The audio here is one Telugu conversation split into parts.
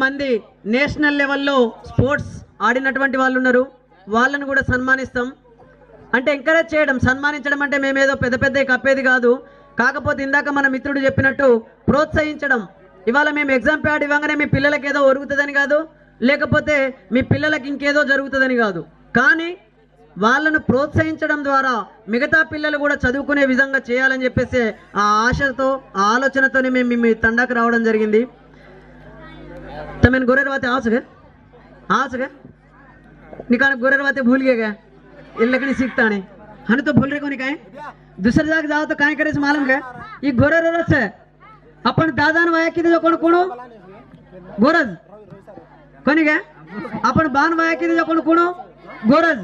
మంది నేషనల్ లెవెల్లో స్పోర్ట్స్ ఆడినటువంటి వాళ్ళు ఉన్నారు. వాళ్ళని కూడా సన్మానిస్తాం. అంటే ఎంకరేజ్ చేయడం, సన్మానించడం అంటే మేమేదో పెద్ద పెద్ద కప్పేది కాదు. కాకపోతే ఇందాక మన మిత్రుడు చెప్పినట్టు ప్రోత్సహించడం. ఇవాళ మేము ఎగ్జామ్ ప్యాడ్ ఇవ్వగానే మీ పిల్లలకి ఏదో ఒరుగుతుందని కాదు, లేకపోతే మీ పిల్లలకి ఇంకేదో జరుగుతుందని కాదు, కానీ వాళ్ళను ప్రోత్సహించడం ద్వారా మిగతా పిల్లలు కూడా చదువుకునే విధంగా చేయాలని చెప్పేసి ఆ ఆశతో, ఆ ఆలోచనతోనే మేము మీ తండాకు రావడం జరిగింది. तमें गोरेरवाते आ सके निकाल गोरेरवाते भूल गए ये लकड़ी सीखता नहीं हमें तो भूल रहे को नहीं कहें दूसरे जगह जाओ तो कहीं करे से मालूम है ये गोरेरस है अपन दादा ने वाया की जो कौन गोरज कोनी गए अपन बान वाया की जो कौन गोरज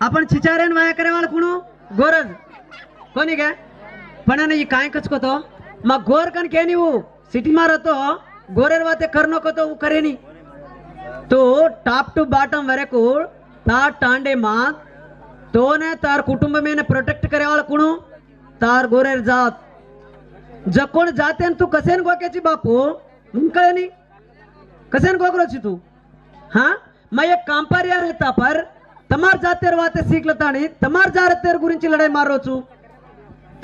अपन चिचारे वाया करे वाला कौन गोरज कोनी गए पण ये काय कचको तो मा गोर कन के नहीं वो सिटी मारो तो गोरेरवाते करनो को तो वो करे नहीं. तो टॉप टू बॉटम वरेकू तार टांडे मां तो ने तार कुटुंब में ने प्रोटेक्ट करे वाला कुणो तार गोरेर जात जकोण जाते तू कसेन गोकेची बापू मुंकळे नहीं कसेन गोकरोची तू हाँ मैं एक कांपारिया रहता पर तमार जातेर वाते सीख लता नहीं तमार जातेर गुरिंची लड़ाई मारोचू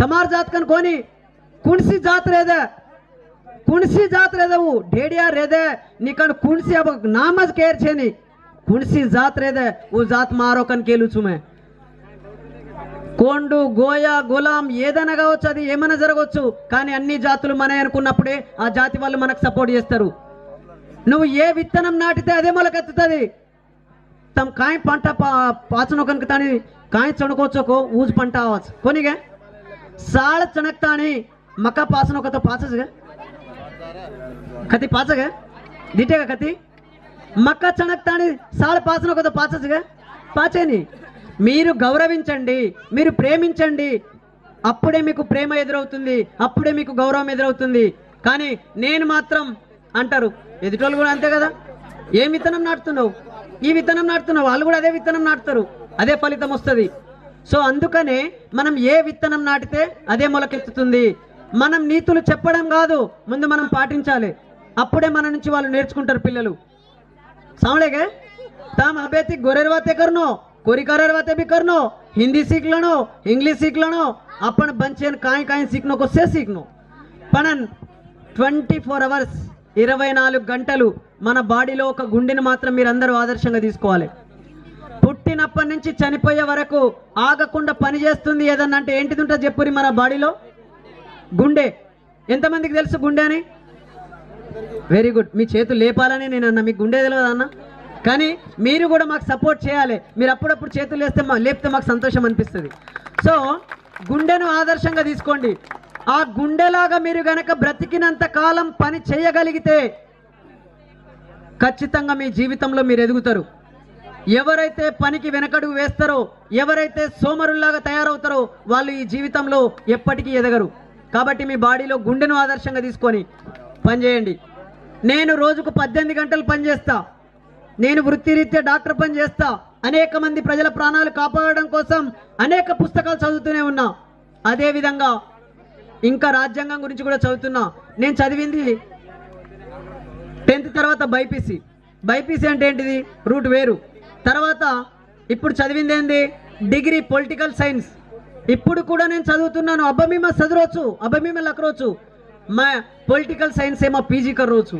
तमार जात कन कोनी कुणसी जात रेदे कुणसी जात रेदे वो ढेडिया रेदे निकन कुणसी अब नामज केर छे नी कुणसी जात रेदे वो जात मारो कन केलू छु मैं कोंडू गोया गुलाम ఏదైనా కావచ్చు అది ఏమైనా జరగవచ్చు కానీ అన్ని జాతులు మనమే అనుకున్నప్పుడే ఆ జాతి వాళ్ళు మనకు సపోర్ట్ చేస్తారు. నువ్వు ఏ విత్తనం నాటితే అదే మొలకెత్తుతది. తమ కాయ పంట పాచనో కనుక తాని కాయ చణకోచోకో ఊజ్ పంట ఆవచ్చు కొనిగే సాళ చణక్తాని మక్క పాచనో కతో పాచజగా कति पाच गए दिटेगा कति मक्का चणक्तानी साल पाचनो को तो पाचज गए पाचे नहीं మీరు గౌరవించండి మీరు ప్రేమించండి అప్పుడే మీకు ప్రేమ ఎదురవుతుంది అప్పుడే మీకు గౌరవం ఎదురవుతుంది. కానీ నేను మాత్రం అంటారు ఎదుటోళ్ళు కూడా అంతే కదా ఏ విత్తనం నాటుతున్నావు ఈ విత్తనం నాటుతున్నావు వాళ్ళు కూడా అదే విత్తనం నాటుతారు అదే ఫలితం వస్తుంది. సో అందుకనే మనం ఏ విత్తనం నాటితే అదే మొలకెత్తుతుంది. మనం నీతులు చెప్పడం కాదు ముందు మనం పాటించాలి అప్పుడే మన నుంచి వాళ్ళు నేర్చుకుంటారు పిల్లలు. सामलेगे ताम अबेती गोरेरवाते करनो कोरी कररवाते भी करनो हिंदी सीख लेनो इंग्लिश सीख लेनो अपन बंचेन काई काई सीखनो को से सीखनो पणन 24 అవర్స్ 24 గంటలు మన బాడీలో ఒక గుండెని మాత్రం మీరందరూ ఆదర్శంగా తీసుకోవాలి. పుట్టినప్పటి నుంచి చనిపోయే వరకు ఆగకుండా పని చేస్తుంది ఏదన్నా అంటే ఏంటిది ఉంటది చెప్పురి మన బాడీలో గుండె. ఎంతమందికి తెలుసు గుండె అని? Very good. మీ చేతులు లేపాలని నేను అన్న మీకు గుండె తెలియదు అన్న కానీ మీరు కూడా మాకు సపోర్ట్ చేయాలి. మీరు అప్పుడప్పుడు చేతులు లేపితే మాకు సంతోషం అనిపిస్తుంది. సో గుండెను ఆదర్శంగా తీసుకోండి. ఆ గుండెలాగా మీరు గనక బ్రతికినంత కాలం పని చేయగలిగితే ఖచ్చితంగా మీ జీవితంలో మీరు ఎదుగుతారు. ఎవరైతే పనికి వెనకడుగు వేస్తారో ఎవరైతే సోమరుల్లాగా తయారవుతారో వాళ్ళు ఈ జీవితంలో ఎప్పటికీ ఎదగరు. కాబట్టి మీ బాడీలో గుండెను ఆదర్శంగా తీసుకొని పనిచేయండి. నేను రోజుకు 18 గంటలు పనిచేస్తా. నేను వృత్తిరీత్యా డాక్టర్ పని చేస్తా. అనేక మంది ప్రజల ప్రాణాలు కాపాడడం కోసం అనేక పుస్తకాలు చదువుతూనే ఉన్నా. అదేవిధంగా ఇంకా రాజ్యాంగం గురించి కూడా చదువుతున్నా. నేను చదివింది 10th తర్వాత బైపీసీ. బైపీసీ అంటే ఏంటిది? రూట్ వేరు. తర్వాత ఇప్పుడు చదివింది ఏంది? Degree political science. ఇప్పుడు కూడా నేను చదువుతున్నాను. అబ్బమీమ చదవచ్చు అబ్బమీమ లక్రోచు మా పొలిటికల్ సైన్స్ ఏమో పీజీ కర్రోచు.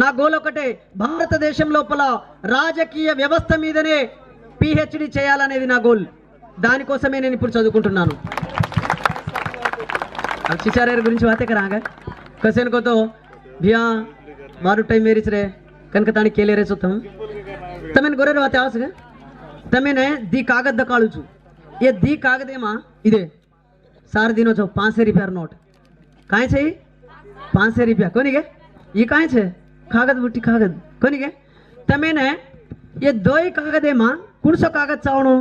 నా గోల్ ఒకటే భారతదేశం లోపల రాజకీయ వ్యవస్థ మీదనే పిహెచ్డి చేయాలనేది నా గోల్. దానికోసమే నేను ఇప్పుడు చదువుకుంటున్నాను. शिचारे गुరించి बातें करांगा कसेन को तो भैया मारू टाइम मेरी रे कनक ताणी केले रे सुतम तमेन गोरेर बातें आवस गे तमेने दी कागद दकाळू छु ये दी कागद एमा इदे सार दिनो छो 500 रुपया नोट काय छे 500 रुपया कोनी गे ये काय छे कागद बुट्टी कागद कोनी गे तमेने ये दोई कागद एमा कुणसो कागद चावणो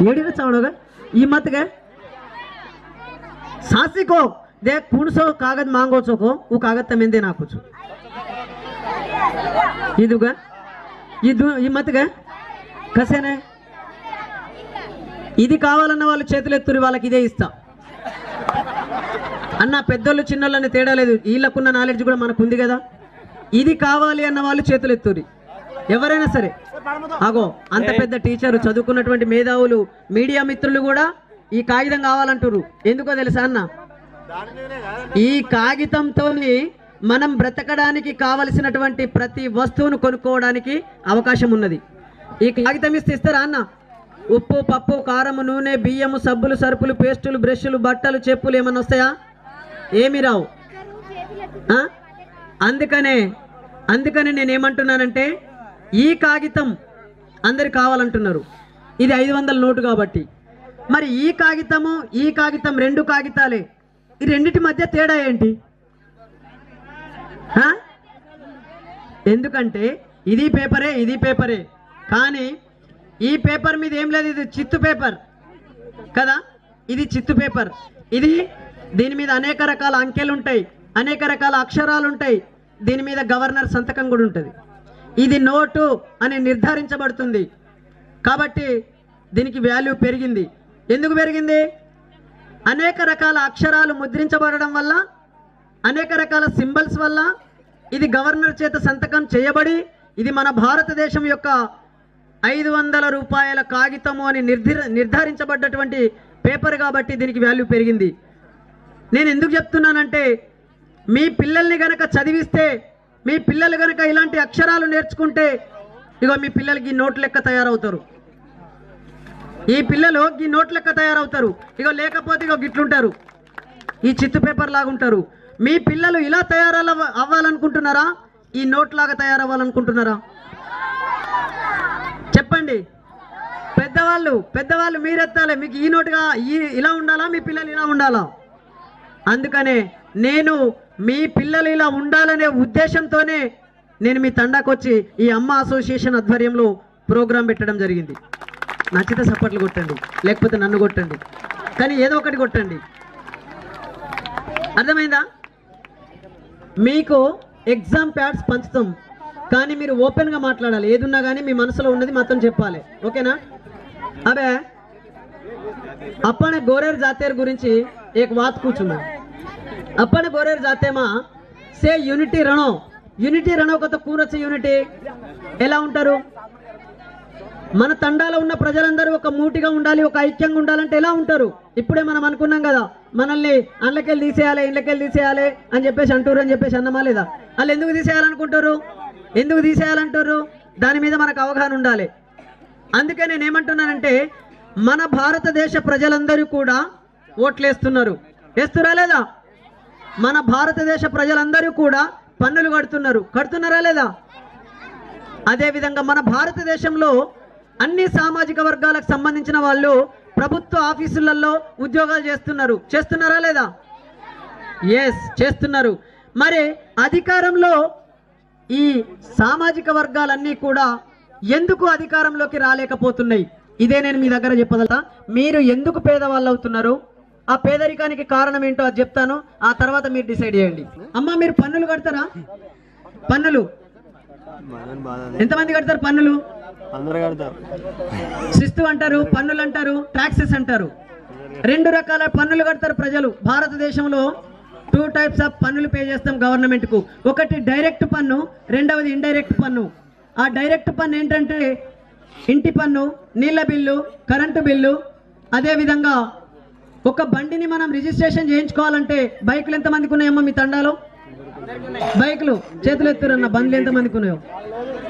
येडी चावणो गे ई मत गे सासी को देख कुणसो कागद मांगो चोको वो कागद तमेंदे नाखो छो इदुगा ई मत गे कसेने ఇది కావాలన్న వాళ్ళు చేతులు ఎత్తురి వాళ్ళకి ఇదే ఇస్తా అన్న పెద్దోళ్ళు చిన్నోళ్ళని తేడా లేదు, వీళ్ళకున్న నాలెడ్జ్ కూడా మనకు ఉంది కదా. ఇది కావాలి అన్న వాళ్ళు చేతులు ఎత్తురి ఎవరైనా సరే. అగో అంత పెద్ద టీచరు, చదువుకున్నటువంటి మేధావులు, మీడియా మిత్రులు కూడా ఈ కాగితం కావాలంటారు. ఎందుకో తెలుసా అన్న, ఈ కాగితంతో మనం బ్రతకడానికి కావలసినటువంటి ప్రతి వస్తువును కొనుక్కోవడానికి అవకాశం ఉన్నది. ఈ కాగితం ఇస్తారా అన్న? ఉప్పు, పప్పు, కారము, నూనె, బియ్యము, సబ్బులు, సరుకులు, పేస్టులు, బ్రష్లు, బట్టలు, చెప్పులు ఏమన్నా వస్తాయా? ఏమి రావు. అందుకనే నేనేమంటున్నానంటే, ఈ కాగితం అందరు కావాలంటున్నారు. ఇది 500 నోటు కాబట్టి. మరి ఈ కాగితం 2 కాగితాలే. ఈ రెండిటి మధ్య తేడా ఏంటి? ఎందుకంటే ఇది పేపరే కానీ ఈ పేపర్ మీద ఏం లేదు, ఇది చిత్తు పేపర్ కదా. ఇది చిత్తు పేపర్. దీని మీద అనేక రకాల అంకెలు ఉంటాయి, అనేక రకాల అక్షరాలు ఉంటాయి. దీని మీద గవర్నర్ సంతకం కూడా ఉంటుంది. ఇది నోటు అని నిర్ధారించబడుతుంది కాబట్టి దీనికి వాల్యూ పెరిగింది. ఎందుకు పెరిగింది? అనేక రకాల అక్షరాలు ముద్రించబడడం వల్ల, అనేక రకాల సింబల్స్ వల్ల ఇది గవర్నర్ చేత సంతకం చేయబడి, ఇది మన భారతదేశం యొక్క 500 రూపాయల కాగితము అని నిర్ధారించబడ్డటువంటి పేపర్ కాబట్టి దీనికి వాల్యూ పెరిగింది. నేను ఎందుకు చెప్తున్నానంటే, మీ పిల్లల్ని గనక చదివిస్తే, మీ పిల్లలు గనక ఇలాంటి అక్షరాలు నేర్చుకుంటే, ఇగో మీ పిల్లలకి నోట్ లెక్క తయారవుతారు. ఈ పిల్లలు ఈ నోట్ లెక్క తయారవుతారు. ఇగో లేకపోతే ఇగో గిట్లుంటారు, ఈ చిత్తు పేపర్ లాగా ఉంటారు. మీ పిల్లలు ఇలా అవ్వాలనుకుంటున్నారా? ఈ నోట్ లాగా తయారవ్వాలనుకుంటున్నారా? చెప్పండి. పెద్దవాళ్ళు మీరెత్తాలి. మీకు ఈ నోటుగా ఇలా ఉండాలా? మీ పిల్లలు ఇలా ఉండాలా? అందుకనే నేను మీ పిల్లలు ఇలా ఉండాలనే ఉద్దేశంతోనే నేను మీ తండాకు వచ్చి ఈ అమ్మ అసోసియేషన్ ఆధ్వర్యంలో ప్రోగ్రాం పెట్టడం జరిగింది. నచ్చితే సపోర్ట్లు కొట్టండి, లేకపోతే నన్ను కొట్టండి, కానీ ఏదో ఒకటి కొట్టండి. అర్థమైందా? మీకు ఎగ్జామ్ ప్యాడ్స్ పంచుతాం, కానీ మీరు ఓపెన్గా మాట్లాడాలి. ఏదున్నా కానీ మీ మనసులో ఉన్నది మాత్రం చెప్పాలి. ఓకేనా? అబే अपने गोरेर जातेर गुरिंची एक बात पूछूंगा. अपने गोरेर जाते मा से यूनिटी रणो को तो कून వచ్చే యూనిటీ ఎలా ఉంటారు? మన తండాలో ఉన్న ప్రజలందరూ ఒక మూటిగా ఉండాలి, ఒక ఐక్యంగా ఉండాలంటే ఎలా ఉంటారు? ఇప్పుడే మనం అనుకున్నాం కదా, మనల్ని అండ్లకెళ్ళి తీసేయాలి, ఇండ్లకెళ్ళి తీసేయాలి అని చెప్పేసి అంటారు అని చెప్పేసి అన్నమా లేదా? వాళ్ళు ఎందుకు తీసేయాలనుకుంటారు, ఎందుకు తీసేయాలంటారు? దాని మీద మనకు అవగాహన ఉండాలి. అందుకే నేను ఏమంటున్నానంటే, మన భారతదేశ ప్రజలందరూ కూడా ఓట్లేస్తున్నారు. వేస్తురా లేదా? మన భారతదేశ ప్రజలందరూ కూడా పన్నులు కడుతున్నారా లేదా? అదే విధంగా మన భారతదేశంలో అన్ని సామాజిక వర్గాలకు సంబంధించిన వాళ్ళు ప్రభుత్వ ఆఫీసులలో ఉద్యోగాలు చేస్తున్నారా లేదా? ఎస్, చేస్తున్నారు. మరి అధికారంలో ఈ సామాజిక వర్గాలన్నీ కూడా ఎందుకు అధికారంలోకి రాలేకపోతున్నాయి? ఇదే నేను మీ దగ్గర చెప్పదల్లా. మీరు ఎందుకు పేదవాళ్ళు అవుతున్నారు, ఆ పేదరికానికి కారణం ఏంటో అది చెప్తాను. ఆ తర్వాత మీరు డిసైడ్ చేయండి. అమ్మ, మీరు పన్నులు కడతారా? పన్నులు ఎంతమంది కడతారు? పన్నులు శిస్తు అంటారు, పన్నులు అంటారు, టాక్సెస్ అంటారు. 2 రకాల పన్నులు కడతారు ప్రజలు. భారతదేశంలో 2 టైప్స్ ఆఫ్ పన్నులు పే చేస్తాం గవర్నమెంట్ కు. ఒకటి డైరెక్ట్ పన్ను, రెండవది ఇండైరెక్ట్ పన్ను. ఆ డైరెక్ట్ పన్ను ఏంటంటే ఇంటి పన్ను, నీళ్ల బిల్లు, కరెంటు బిల్లు. అదే విధంగా ఒక బండిని మనం రిజిస్ట్రేషన్ చేయించుకోవాలంటే, బైకులు ఎంతమందికి ఉన్నాయమ్మా మీ తండాలో? బైకులు చేతులు ఎత్తురన్న. బండ్లు ఎంతమందికి ఉన్నాయో?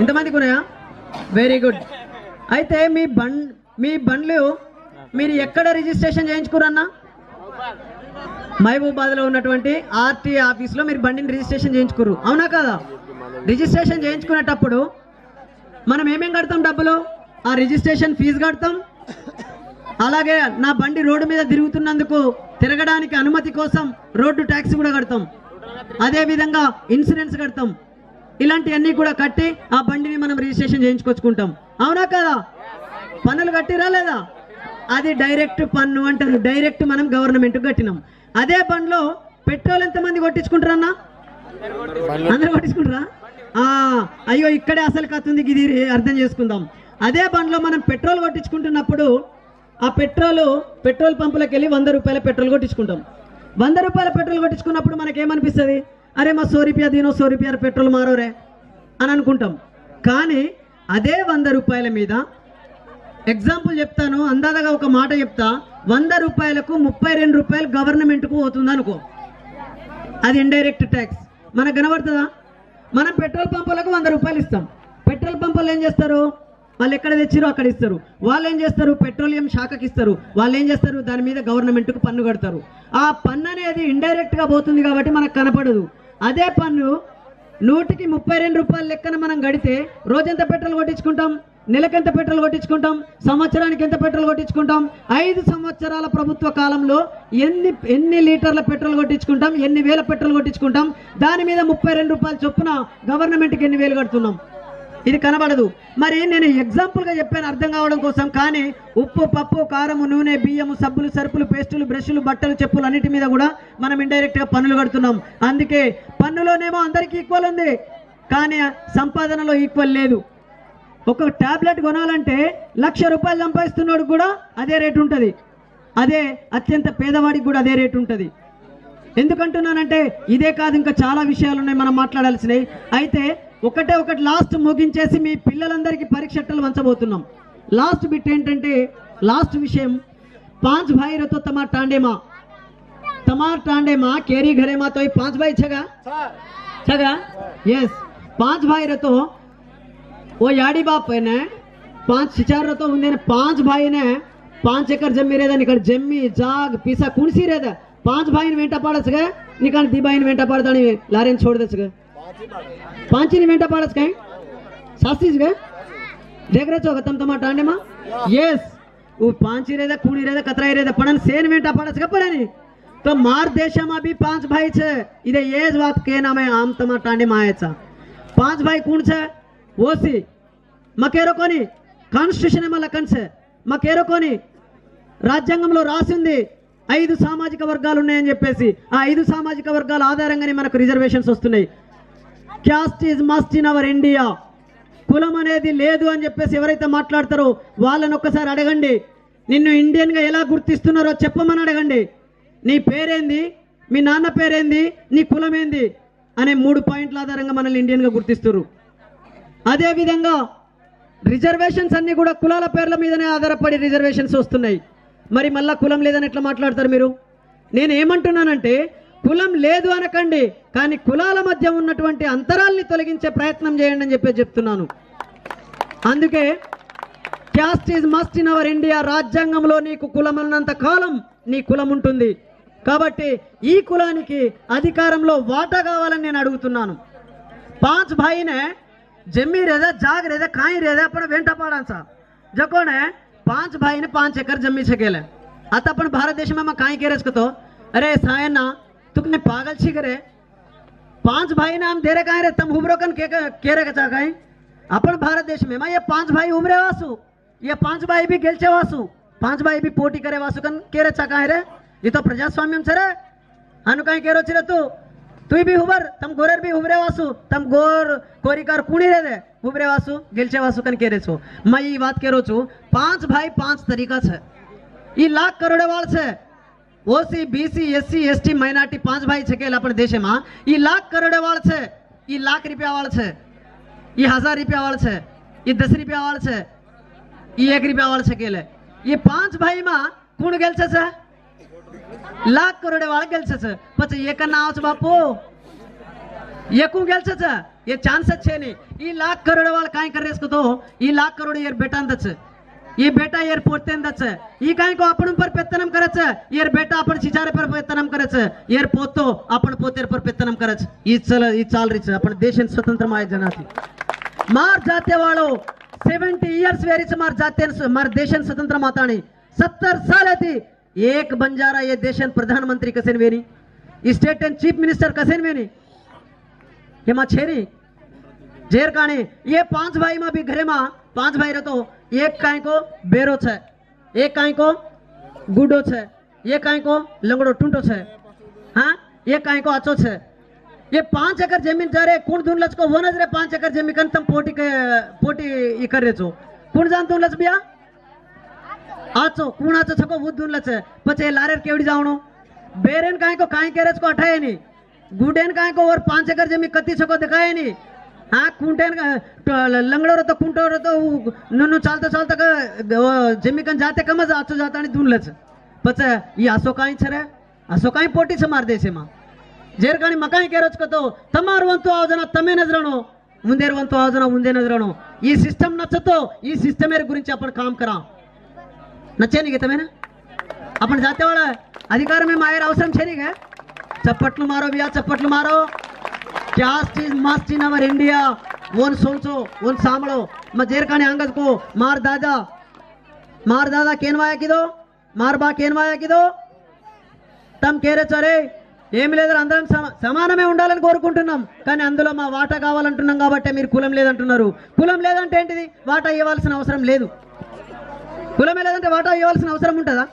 ఎంతమందికి ఉన్నాయా? Very good. అయితే మీ బండ్లు మీరు ఎక్కడ రిజిస్ట్రేషన్ చేయించుకురన్నా? మహబూబాద్ లో ఉన్నటువంటి ఆర్టీఏ ఆఫీస్ లో మీరు బండిని రిజిస్ట్రేషన్ చేయించుకోరు, అవునా కదా? రిజిస్ట్రేషన్ చేయించుకునేటప్పుడు మనం ఏమేం కడతాం? డబ్బులు, ఆ రిజిస్ట్రేషన్ ఫీజు కడతాం. అలాగే నా బండి రోడ్డు మీద తిరుగుతున్నందుకు తిరగడానికి అనుమతి కోసం రోడ్డు ట్యాక్స్ కూడా కడతాం. అదే విధంగా ఇన్సూరెన్స్ కడతాం. ఇలాంటివన్నీ కూడా కట్టి ఆ బండిని మనం రిజిస్ట్రేషన్ చేయించుకొచ్చుకుంటాం, అవునా కదా? పన్నులు కట్టిరా లేదా? అది డైరెక్ట్ పన్ను అంటారు. డైరెక్ట్ మనం గవర్నమెంట్ కట్టినాం. అదే బండ్లో పెట్రోల్ ఎంతమంది కొట్టించుకుంటారన్నా? అందరూ కొట్టించుకుంటారా? అయ్యో, ఇక్కడే అసలు కథ ఉంది, ఇది అర్థం చేసుకుందాం. అదే బండ్లో మనం పెట్రోల్ కొట్టించుకుంటున్నప్పుడు ఆ పెట్రోల్ పంపులకు వెళ్ళి 100 రూపాయల పెట్రోల్ కొట్టించుకుంటాం. 100 రూపాయల పెట్రోల్ కొట్టించుకున్నప్పుడు మనకేమనిపిస్తుంది? అరే మా 100 రూపాయ దీనో 100 రూపాయల పెట్రోల్ మారోరే అని అనుకుంటాం. కానీ అదే 100 రూపాయల మీద ఎగ్జాంపుల్ చెప్తాను, అందాదగా ఒక మాట చెప్తా. 100 రూపాయలకు 32 రూపాయలు గవర్నమెంట్కు పోతుంది అనుకో, అది ఇండైరెక్ట్ ట్యాక్స్. మనకు కనబడుతుందా? మనం పెట్రోల్ పంపులకు 100 రూపాయలు ఇస్తాం. పెట్రోల్ పంపులు ఏం చేస్తారు? వాళ్ళు ఎక్కడ తెచ్చిరో అక్కడ ఇస్తారు. వాళ్ళు ఏం చేస్తారు? పెట్రోలియం శాఖకి ఇస్తారు. వాళ్ళు ఏం చేస్తారు? దాని మీద గవర్నమెంట్కు పన్ను కడతారు. ఆ పన్ను అనేది ఇండైరెక్ట్గా పోతుంది కాబట్టి మనకు కనపడదు. అదే పన్ను 100కి 32 రూపాయల లెక్కన మనం గడితే రోజంత పెట్రోల్ కొట్టించుకుంటాం, నెలకెంత పెట్రోల్ కొట్టించుకుంటాం, సంవత్సరానికి ఎంత పెట్రోల్ కొట్టించుకుంటాం, 5 సంవత్సరాల ప్రభుత్వ కాలంలో ఎన్ని లీటర్ల పెట్రోల్ కొట్టించుకుంటాం, ఎన్ని వేల పెట్రోల్ కొట్టించుకుంటాం, దాని మీద 32 రూపాయలు చొప్పున గవర్నమెంట్కి ఎన్ని వేలు కడుతున్నాం. ఇది కనబడదు. మరి నేను ఎగ్జాంపుల్గా చెప్పాను అర్థం కావడం కోసం. కానీ ఉప్పు, పప్పు, కారము, నూనె, బియ్యము, సబ్బులు, సరుపులు, పేస్టులు, బ్రష్లు, బట్టలు, చెప్పులు అన్నిటి మీద కూడా మనం ఇండైరెక్ట్గా పన్నులు కడుతున్నాం. అందుకే పన్నులోనేమో అందరికీ ఈక్వల్ ఉంది, కానీ సంపాదనలో ఈక్వల్ లేదు. ఒక ట్యాబ్లెట్ కొనాలంటే 1,00,000 రూపాయలు సంపాదిస్తున్నాడు కూడా అదే రేటు ఉంటుంది, అదే అత్యంత పేదవాడికి కూడా అదే రేటు ఉంటుంది. ఎందుకంటున్నానంటే ఇదే కాదు, ఇంకా చాలా విషయాలు ఉన్నాయి మనం మాట్లాడాల్సినవి. అయితే ఒకటి లాస్ట్ ముగించేసి మీ పిల్లలందరికీ పరీక్షలు వంచబోతున్నాం. లాస్ట్ బిట్ ఏంటంటే, లాస్ట్ విషయం, 5 भाई रतो तमार टांडे माँ केरी घरे माँ तो 5 भाई छगा यस 5 भाई रतो वो याडी बाप है ने 5 4 रतो उन्हें 5 भाई ने 5 एकर जमी रेदा निकल जमी जाग पीसा कुणसी रेदा 5 भाई वेंटा पाड़स गए निकल 2 भाई वेंटा पाड़ता नहीं लारेन छोड़ दे गए 5 वेंटा पाड़स कहीं सास्तीस गए देख रहे हो तम तमार टांडे माँ यस वो 5 रेदा कुणी रेदा कतरा रेदा पड़न सेन वेंटा पाड़स गए पड़े नहीं तो मार देश में भी 5 भाई छे इधे ये बात के नाम है आम तमार टांडे मायेचा 5 भाई कौन छे ओसी मकेरो कोनी కాన్స్టిట్యూషన్ ఏమో లెక్కన్సే మాకేరో కొని రాజ్యాంగంలో రాసింది 5 సామాజిక వర్గాలు ఉన్నాయని చెప్పేసి ఆ 5 సామాజిక వర్గాల ఆధారంగానే మనకు రిజర్వేషన్స్ వస్తున్నాయి. Caste is must in our India. కులం అనేది లేదు అని చెప్పేసి ఎవరైతే మాట్లాడతారో వాళ్ళని ఒక్కసారి అడగండి, నిన్ను ఇండియన్ గా ఎలా గుర్తిస్తున్నారో చెప్పమని అడగండి. నీ పేరేంది, మీ నాన్న పేరేంది, నీ కులం ఏంది అనే 3 పాయింట్ల ఆధారంగా మనల్ని ఇండియన్ గా గుర్తిస్తారు. అదే విధంగా రిజర్వేషన్స్ అన్ని కూడా కులాల పేర్ల మీదనే ఆధారపడి రిజర్వేషన్స్ వస్తున్నాయి. మరి మళ్ళా కులం లేదని ఎట్లా మాట్లాడతారు మీరు? నేను ఏమంటున్నానంటే కులం లేదు అనకండి, కానీ కులాల మధ్య ఉన్నటువంటి అంతరాల్ని తొలగించే ప్రయత్నం చేయండి అని చెప్పి చెప్తున్నాను. అందుకే caste is must in our India. రాజ్యాంగంలో నీకు కులం ఉన్నంత కాలం నీ కులం ఉంటుంది. కాబట్టి ఈ కులానికి అధికారంలో వాటా కావాలని నేను అడుగుతున్నాను. 5 भाई ने जमी रहता जाग रहता काई रहता अपन वेंटा पाड़ा सा जको ने 5 भाई ने 5 एकर जमी छकेले आता अपन भारत देश में काई केरेस को तो अरे सायना तुकने पागल छी करे 5 भाई ने हम देरे काई रे तम हुबरोकन केरे का चाकाई अपन भारत देश में ये 5 भाई उमरे वासु ये 5 भाई भी गेलचे वासु 5 भाई भी पोटी करे वासु कन केरे चाकाई रे ये तो प्रजास्वाम्यम से रे अनु काई केरो छिरे तू भी हुबर तम गोरर भी हुबरे वासु तम गोर कोरिकार कुणी रे दे हुबरे वासु गेलचे वासु कन केरे छो मैं ये बात करो छु 5 भाई 5 तरीका छे ये लाख करोड़ वाल छे ओसी बीसी एससी एसटी माइनॉरिटी 5 भाई छकेल अपन देश में ये लाख करोड़ वाल छे ये लाख रुपया वाल छे ये 1000 रुपया वाल छे ये 10 रुपया वाल छे ये 1 रुपया वाल छकेले ये 5 भाई में कुण गेलचे छे लाख करोड़ वाला गेलचे छे पछी ये का नाव छ बापू ये कु गेलचे छे ये चांस छे नहीं ई लाख करोड़ वाला काई करे इसको तो ई लाख करोड़ यार बेटा अंद छे ये बेटा यार पोते अंद छे ई काई को अपन पर पेतनम करे छे यार बेटा अपन चिचारे पर पेतनम करे छे यार पोतो अपन पोतेर पर पेतनम करे छे ई चाल रही छे अपन देश स्वतंत्र माय जनाती मार जाते वालो 70 इयर्स वेरी छे मार जाते मार देश स्वतंत्र माताणी 70 साल थी एक बंजारा ये देशन प्रधानमंत्री कसेन वेनी स्टेट एंड चीफ मिनिस्टर कसेन वेनी ये मां छेरी जेर काने ये 5 भाई में भी घरे में 5 भाई रहतो एक काई को बेरो छे एक काई को गुडो छे ये काई को लंगड़ो टूंटो छे हां ये काई को आचो छे ये 5 एकड़ जमीन जा रे कोण दून लच को वो नजरे 5 एकड़ जमीन कन तम पोटी ई कर रे छो कोण जान दून लच बिया आचो कुणाचो छको वो दून लचे पछे लारेर केवडी जावणो बेरेन काय को काय केरेच को हटाए नहीं, गुडेन काय को और 5 एकड़ जमीन कत्ती सको दिखाए नहीं। हाँ कुंटेन लंगड़ो रहता कुंटो रहता नुनु चालता चालता का जमीन कन जाते कमज आचो जाता नहीं धुनलच पच ये असो काय छरे असो काय पोटी से मार देसे मा जेर कानी मकाई केरोच कतो तमार वंतु आवजना तमे नजरणो ముందేర్ వంతు ఆవజన ముందే నజరను ఈ సిస్టమ్ నచ్చతో ఈ సిస్టम గురించి अपन काम करा नचे नहीं तमें अपन जाते वाला अधिकार में मायर अवसर छे नहीं चप्पटलू मारो भैया चप्पटलू मारो क्या चीज मस्त इन अवर इंडिया वन सोचो वन सामलो मजेर काने अंगज को मार दादा केनवाया किदो मार बा केनवाया किदो तम केरे चरे ఏమి లేదని అందరం సమానమే ఉండాలని కోరుకుంటున్నాం కానీ అందులో మా వాటా కావాలంటున్నాం కాబట్టి మీరు కులం లేదంటున్నారు కులం లేదంటే ఏంటిది వాటా ఇవ్వాల్సిన అవసరం లేదు కులమే లేదంటే వాటా ఇవ్వాల్సిన అవసరం ఉంటదా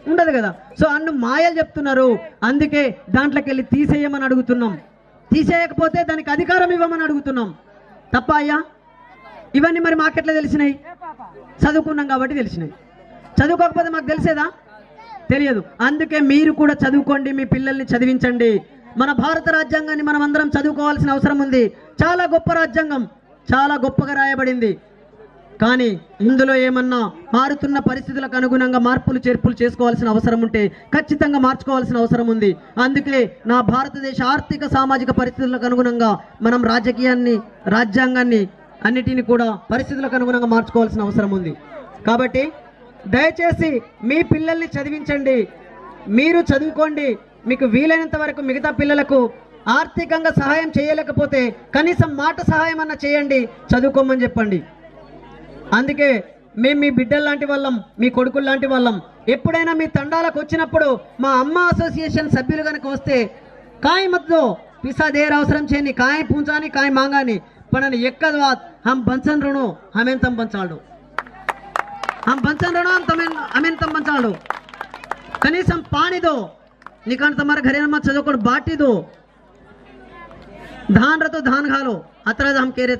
ఉండదు కదా సో అన్ని మాయలు చెప్తున్నారు అందుకే దాంట్లోకి వెళ్ళి తీసేయమని అడుగుతున్నాం తీసేయకపోతే దానికి అధికారం ఇవ్వమని అడుగుతున్నాం తప్ప అయ్యా ఇవన్నీ మరి మాకెట్లా తెలిసినాయి చదువుకున్నాం కాబట్టి తెలిసినాయి చదువుకోకపోతే మాకు తెలిసేదా తెలియదు అందుకే మీరు కూడా చదువుకోండి మీ పిల్లల్ని చదివించండి మన భారత రాజ్యాంగాన్ని మనం అందరం చదువుకోవాల్సిన అవసరం ఉంది చాలా గొప్ప రాజ్యాంగం చాలా గొప్పగా రాయబడింది కానీ ఇందులో ఏమన్నా మారుతున్న పరిస్థితులకు అనుగుణంగా మార్పులు చేర్పులు చేసుకోవాల్సిన అవసరం ఉంటే ఖచ్చితంగా మార్చుకోవాల్సిన అవసరం ఉంది అందుకే నా భారతదేశ ఆర్థిక సామాజిక పరిస్థితులకు అనుగుణంగా మనం రాజ్యాంగాన్ని అన్నిటిని కూడా పరిస్థితులకు అనుగుణంగా మార్చుకోవాల్సిన అవసరం ఉంది కాబట్టి దయచేసి మీ పిల్లల్ని చదివించండి మీరు చదువుకోండి మీకు వీలైనంత వరకు మిగతా పిల్లలకు ఆర్థికంగా సహాయం చేయలేకపోతే కనీసం మాట సహాయం అన్న చేయండి చదువుకోమని చెప్పండి అందుకే మేము మీ బిడ్డల లాంటి వాళ్ళం మీ కొడుకుల లాంటి వాళ్ళం ఎప్పుడైనా మీ తండాలకు వచ్చినప్పుడు మా అమ్మ అసోసియేషన్ సభ్యులు కనుక వస్తే కాయ మత్ దో पिसा देर अवसरम छेनी काय पूंचानी काय मांगानी पण एकच बात हम बंचन ऋणो हमें तम बंचाडो हम बंचन ऋणो हमें तम बंचाडो कनीसम पानी दो निकान तुम्हारे घरे में चजोकोड बाटी दो धान रतो धान घालो अतराज हम केरे